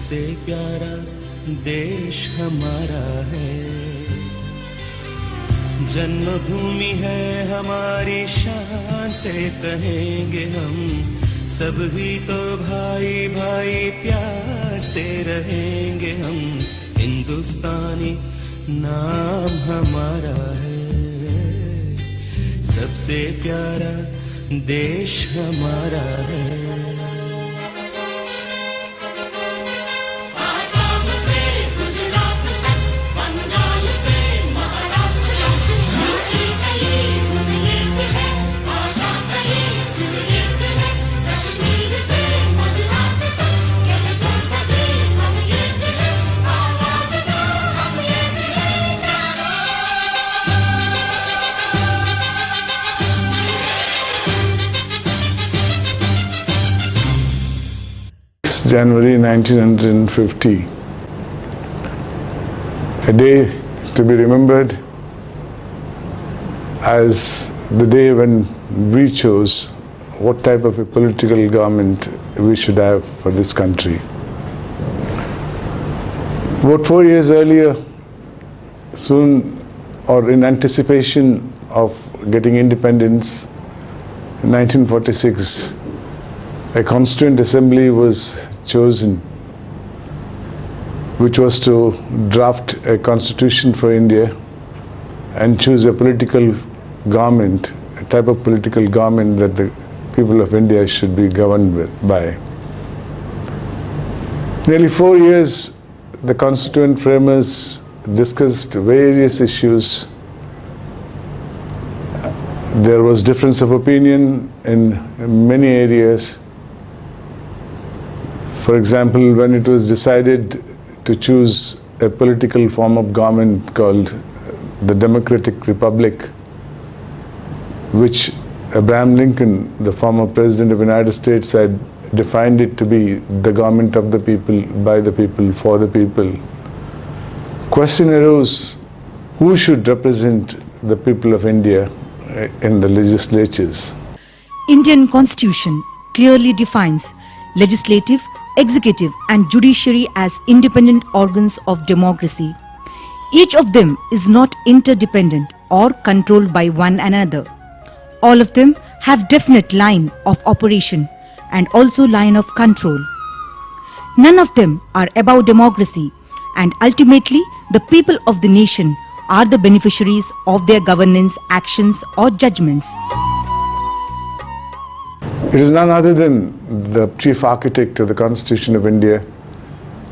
सबसे प्यारा देश हमारा है, जन्मभूमि है हमारी, शान से कहेंगे हम, सब ही तो भाई भाई प्यार से रहेंगे हम। हिंदुस्तानी नाम हमारा है, सबसे प्यारा देश हमारा है। January 1950, a day to be remembered as the day when we chose what type of a political government we should have for this country. About 4 years earlier, soon or in anticipation of getting independence, in 1946, a constituent assembly was chosen, which was to draft a constitution for India and choose a political government, a type of political government that the people of India should be governed by. Nearly 4 years, the constituent framers discussed various issues. There was difference of opinion in many areas. For example, when it was decided to choose a political form of government called the Democratic Republic, which Abraham Lincoln, the former President of the United States, had defined it to be the government of the people, by the people, for the people. Question arose, who should represent the people of India in the legislatures? Indian Constitution clearly defines legislative, executive and judiciary as independent organs of democracy. Each of them is not interdependent or controlled by one another. All of them have definite line of operation and also line of control. None of them are above democracy, and ultimately the people of the nation are the beneficiaries of their governance, actions or judgments. It is none other than the chief architect of the Constitution of India,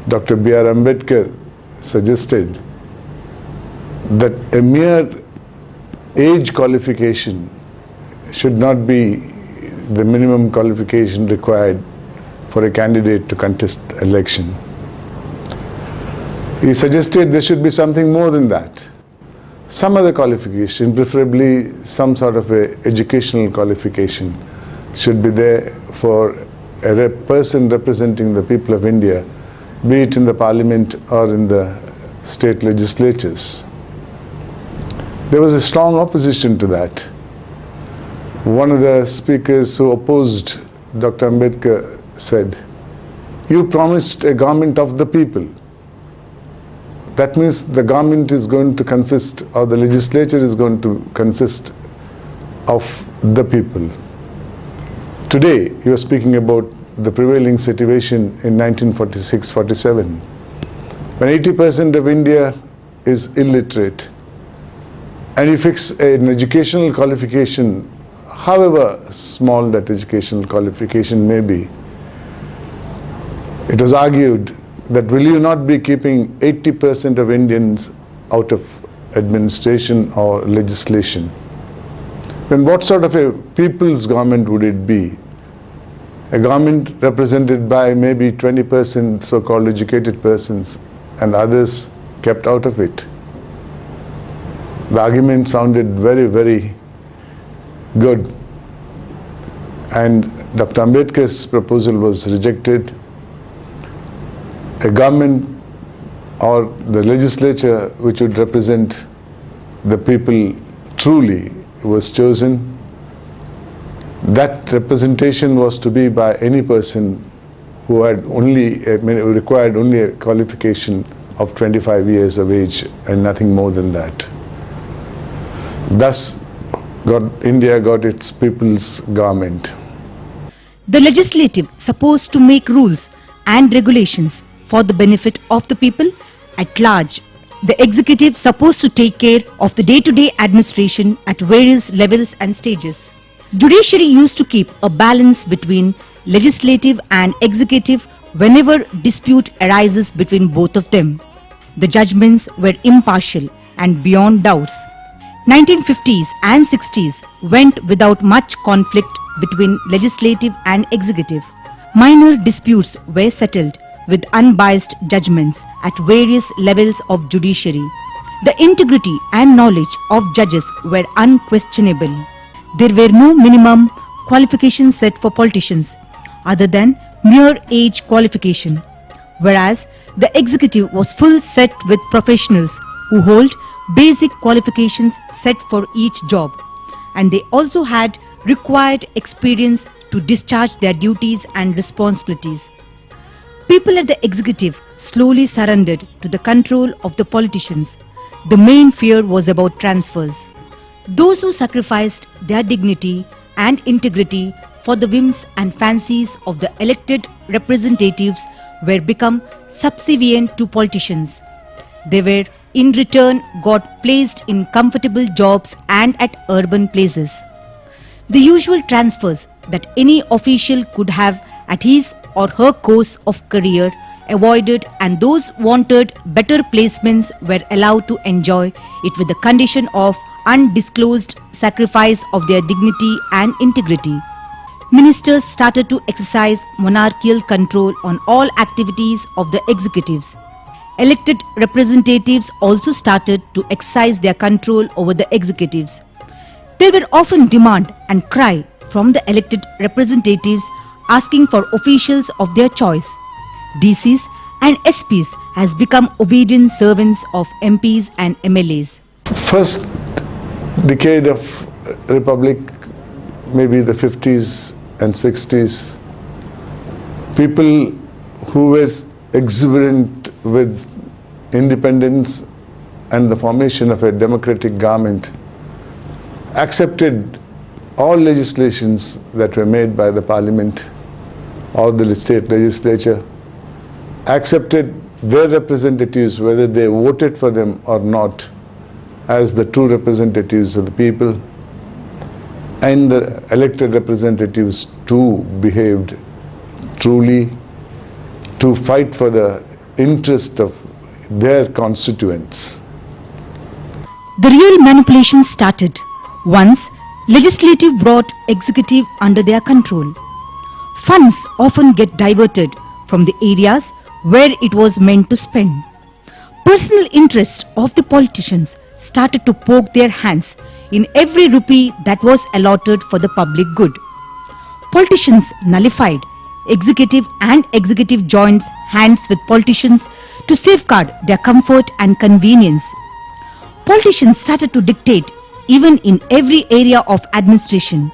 Dr. B.R. Ambedkar, suggested that a mere age qualification should not be the minimum qualification required for a candidate to contest election. He suggested there should be something more than that. Some other qualification, preferably some sort of a educational qualification, should be there for a person representing the people of India, be it in the parliament or in the state legislatures. There was a strong opposition to that. One of the speakers who opposed Dr. Ambedkar said, "You promised a government of the people. That means the government is going to consist, or the legislature is going to consist of the people." Today, you are speaking about the prevailing situation in 1946-47, when 80% of India is illiterate, and you fix an educational qualification, however small that educational qualification may be. It was argued that will you not be keeping 80% of Indians out of administration or legislation? Then what sort of a people's government would it be? A government represented by maybe 20% so-called educated persons and others kept out of it. The argument sounded very, very good, and Dr. Ambedkar's proposal was rejected. A government or the legislature which would represent the people truly was chosen. That representation was to be by any person who had who required only a qualification of 25 years of age and nothing more than that. Thus, India got its people's government. The legislative supposed to make rules and regulations for the benefit of the people at large. The executive supposed to take care of the day-to-day administration at various levels and stages. Judiciary used to keep a balance between legislative and executive whenever dispute arises between both of them. The judgments were impartial and beyond doubts. 1950s and 60s went without much conflict between legislative and executive. Minor disputes were settled with unbiased judgments at various levels of judiciary. The integrity and knowledge of judges were unquestionable. There were no minimum qualifications set for politicians other than mere age qualification, whereas the executive was full set with professionals who hold basic qualifications set for each job, and they also had required experience to discharge their duties and responsibilities. People at the executive slowly surrendered to the control of the politicians. The main fear was about transfers. Those who sacrificed their dignity and integrity for the whims and fancies of the elected representatives were become subservient to politicians. They were in return got placed in comfortable jobs and at urban places. The usual transfers that any official could have at his or her course of career avoided, and those wanted better placements were allowed to enjoy it with the condition of undisclosed sacrifice of their dignity and integrity. Ministers started to exercise monarchical control on all activities of the executives. Elected representatives also started to exercise their control over the executives. There were often demand and cry from the elected representatives asking for officials of their choice. DCs and SPs has become obedient servants of MPs and MLAs. First decade of Republic, maybe the 50s and 60s, people who were exuberant with independence and the formation of a democratic government accepted all legislations that were made by the parliament or the state legislature, accepted their representatives, whether they voted for them or not, as the true representatives of the people, and the elected representatives too behaved truly to fight for the interest of their constituents. The real manipulation started once legislative brought executive under their control. Funds often get diverted from the areas where it was meant to spend. Personal interest of the politicians started to poke their hands in every rupee that was allotted for the public good. Politicians nullified executive, and executive joins hands with politicians to safeguard their comfort and convenience. Politicians started to dictate even in every area of administration.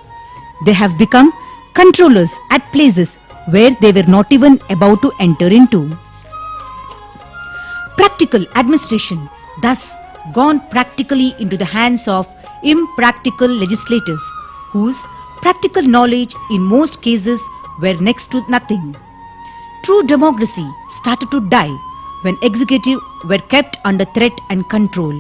They have become controllers at places where they were not even about to enter into. Practical administration thus gone practically into the hands of impractical legislators, whose practical knowledge in most cases were next to nothing. True democracy started to die when executive were kept under threat and control.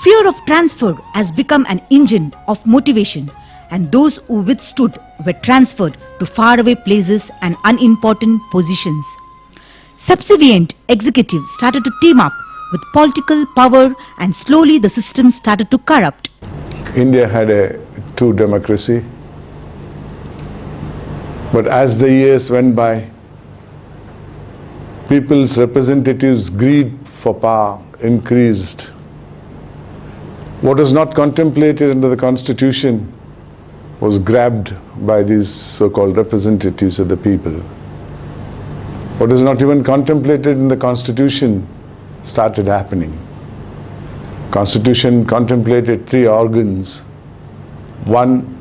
Fear of transfer has become an engine of motivation, and those who withstood were transferred to faraway places and unimportant positions. Subservient executives started to team up with political power, and slowly the system started to corrupt. India had a true democracy, but as the years went by, people's representatives' greed for power increased. What was not contemplated under the Constitution was grabbed by these so-called representatives of the people. What is not even contemplated in the Constitution started happening. Constitution contemplated 3 organs. One,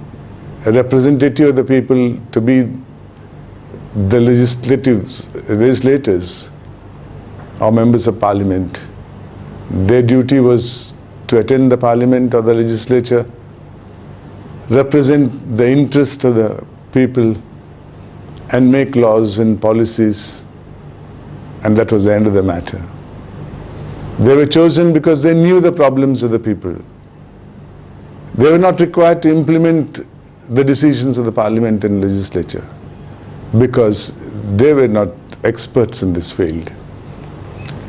a representative of the people to be the legislators or members of parliament, their duty was to attend the parliament or the legislature, represent the interest of the people and make laws and policies, and that was the end of the matter. They were chosen because they knew the problems of the people. They were not required to implement the decisions of the parliament and legislature because they were not experts in this field.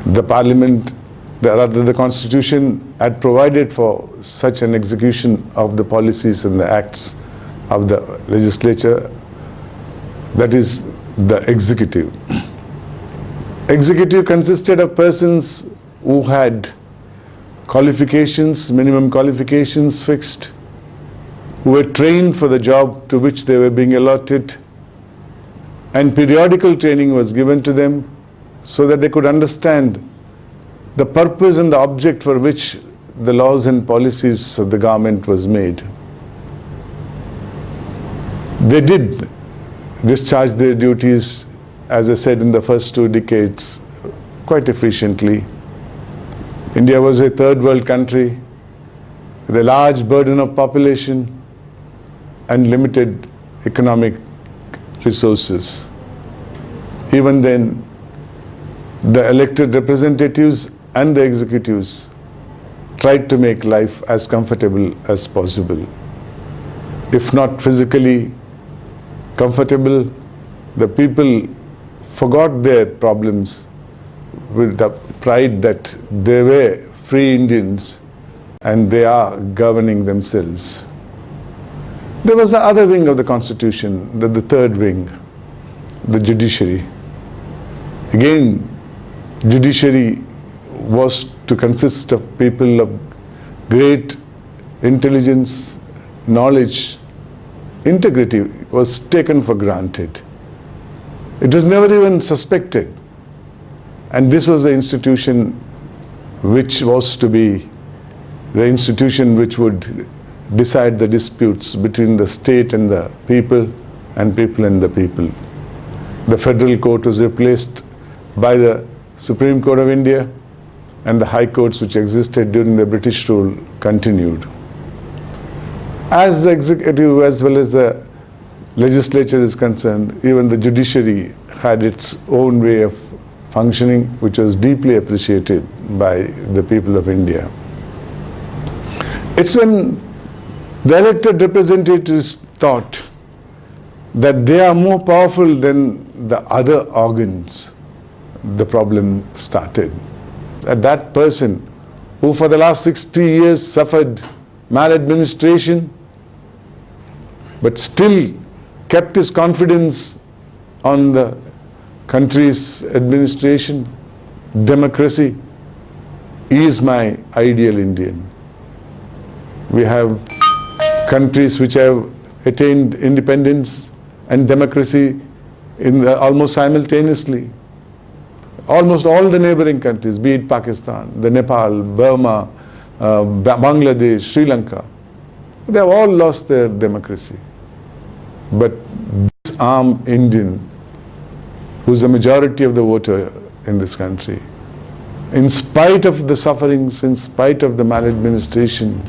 The parliament, rather the constitution, had provided for such an execution of the policies and the acts of the legislature, that is the executive. Executive consisted of persons who had qualifications, minimum qualifications fixed, who were trained for the job to which they were being allotted, and periodical training was given to them so that they could understand the purpose and the object for which the laws and policies of the government was made. They did discharge their duties, as I said, in the first 2 decades quite efficiently. India was a third world country with a large burden of population and limited economic resources. Even then, the elected representatives and the executives tried to make life as comfortable as possible. If not physically comfortable, the people forgot their problems with the pride that they were free Indians and they are governing themselves. There was the other wing of the constitution, the third wing, the judiciary. Again, judiciary was to consist of people of great intelligence, knowledge, integrity was taken for granted. It was never even suspected. And this was the institution which was to be the institution which would decide the disputes between the state and the people and people and the people. The federal court was replaced by the Supreme Court of India, and the high courts which existed during the British rule continued. As the executive as well as the legislature is concerned, even the judiciary had its own way of functioning, which was deeply appreciated by the people of India. It's when the elected representatives thought that they are more powerful than the other organs, the problem started. That person who for the last 60 years suffered maladministration, but still kept his confidence on the country's administration, democracy, is my ideal Indian. We have countries which have attained independence and democracy almost simultaneously. Almost all the neighboring countries, be it Pakistan, the Nepal, Burma, Bangladesh, Sri Lanka, they have all lost their democracy. But this armed Indian, who's the majority of the voter in this country, in spite of the sufferings, in spite of the maladministration,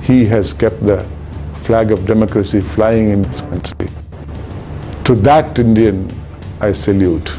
he has kept the flag of democracy flying in this country. To that Indian, I salute.